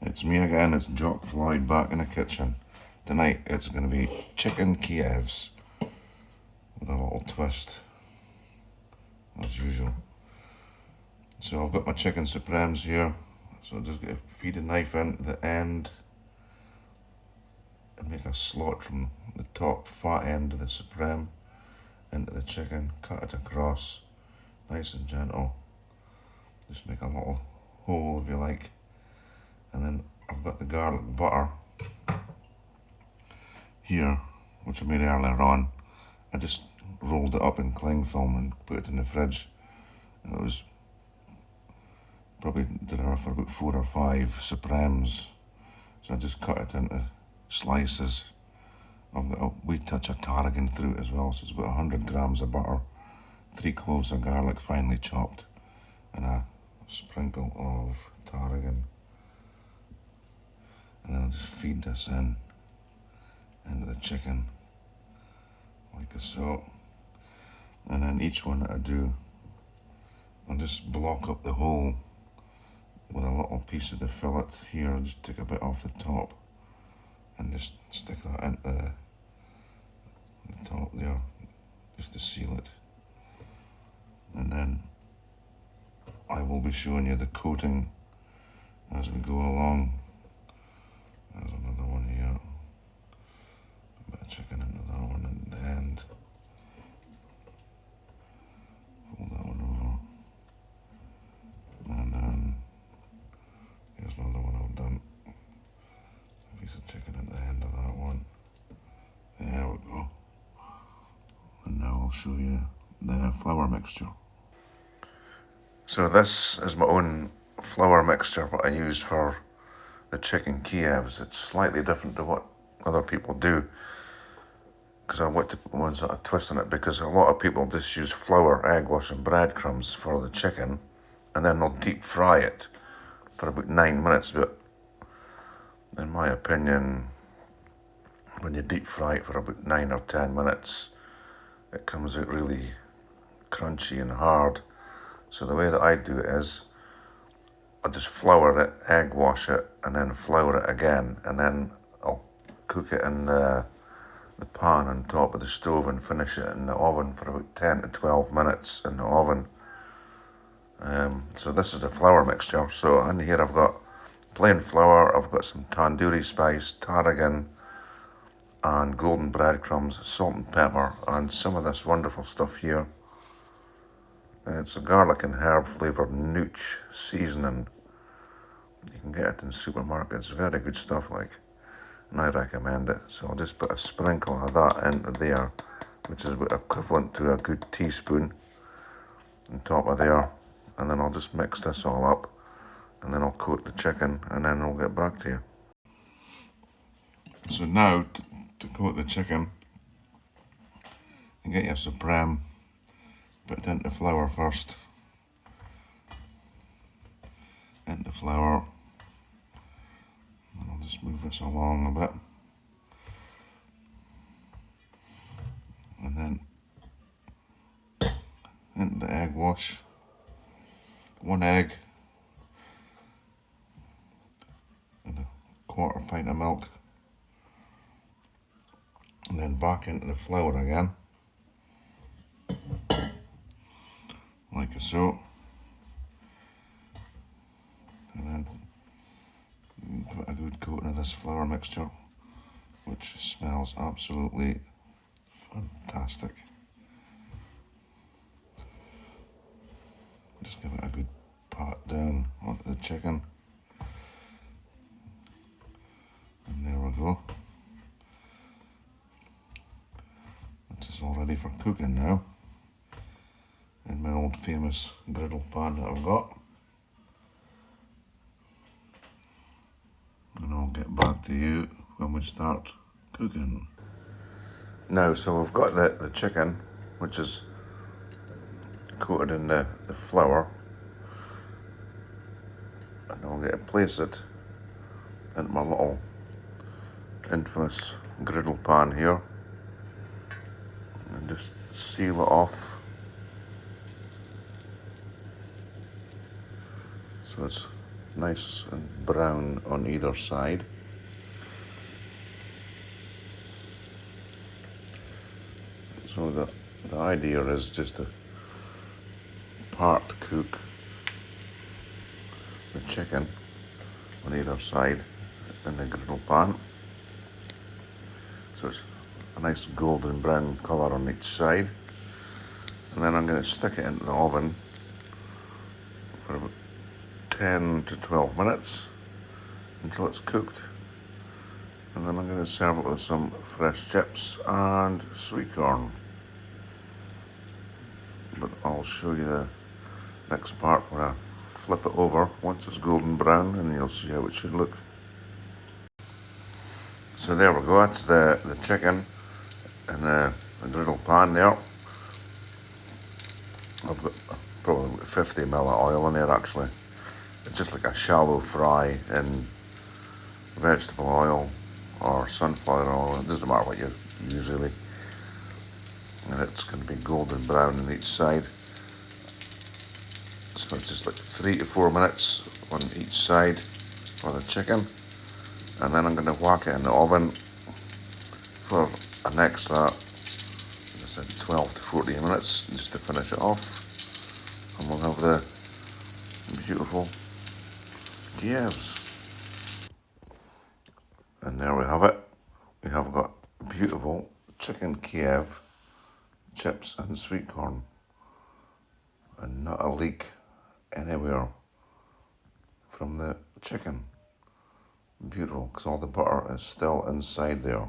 It's me again, it's Jock Floyd back in the kitchen. Tonight it's going to be chicken Kievs with a little twist, as usual. So I've got my chicken supremes here, so I'm just going to feed a knife into the end and make a slot from the top fat end of the supreme into the chicken, cut it across, nice and gentle. Just make a little hole if you like. And then I've got the garlic butter here, which I made earlier on. I just rolled it up in cling film and put it in the fridge. And it was probably dinner for about 4 or 5 supremes. So I just cut it into slices. I've got a wee touch of tarragon through it as well, so it's about 100 grams of butter, 3 cloves of garlic finely chopped, and a sprinkle of tarragon. And then I'll just feed this into the chicken, like so. And then each one that I do, I'll just block up the hole with a little piece of the fillet here. I'll just take a bit off the top and just stick that into the top there, just to seal it. And then I will be showing you the coating as we go along. There's another one here. A bit of chicken into that one at the end. Fold that one over. And then here's another one I've done. A piece of chicken at the end of that one. There we go. And now I'll show you the flour mixture. So this is my own flour mixture, what I use for the chicken Kievs. It's slightly different to what other people do, because I want to put one sort of twist on it, because a lot of people just use flour, egg wash and breadcrumbs for the chicken, and then they'll deep fry it for about 9 minutes. But in my opinion, when you deep fry it for about 9 or 10 minutes, it comes out really crunchy and hard. So the way that I do it is, I'll just flour it, egg wash it, and then flour it again, and then I'll cook it in the pan on top of the stove and finish it in the oven for about 10 to 12 minutes in the oven. So this is a flour mixture. So in here I've got plain flour, I've got some tandoori spice, tarragon, and golden breadcrumbs, salt and pepper, and some of this wonderful stuff here. It's a garlic and herb flavoured nooch seasoning. You can get it in supermarkets, very good stuff, like, and I recommend it. So I'll just put a sprinkle of that into there, which is about equivalent to a good teaspoon on top of there. And then I'll just mix this all up, and then I'll coat the chicken, and then I'll get back to you. So now, to coat the chicken, you get your supreme, put it into flour first. Into flour. And I'll just move this along a bit. And then into the egg wash. 1 egg. And a 1/4 pint of milk. And then back into the flour again. Like so. And then put a good coating of this flour mixture, which smells absolutely fantastic. Just give it a good pat down onto the chicken. And there we go. This is all ready for cooking now, in my old famous griddle pan that I've got. And I'll get back to you when we start cooking. Now, so we've got the chicken, which is coated in the flour, and I'll get to place it into my little infamous griddle pan here, and just seal it off so it's nice and brown on either side. So the idea is just to part cook the chicken on either side in the griddle pan. So it's a nice golden brown colour on each side. And then I'm going to stick it into the oven for about 10 to 12 minutes until it's cooked. And then I'm going to serve it with some fresh chips and sweet corn. But I'll show you the next part where I flip it over once it's golden brown, and you'll see how it should look. So there we go, that's the chicken in the griddle pan there. I've got probably 50 ml of oil in there actually. It's just like a shallow fry in vegetable oil or sunflower oil, it doesn't matter what you use really. And it's going to be golden brown on each side. So it's just like 3 to 4 minutes on each side for the chicken. And then I'm going to whack it in the oven for an extra, as I said, 12 to 14 minutes just to finish it off. And we'll have the beautiful Kievs. And there we have it. We have got beautiful chicken Kiev chips and sweet corn. And not a leak anywhere from the chicken. Beautiful, because all the butter is still inside there.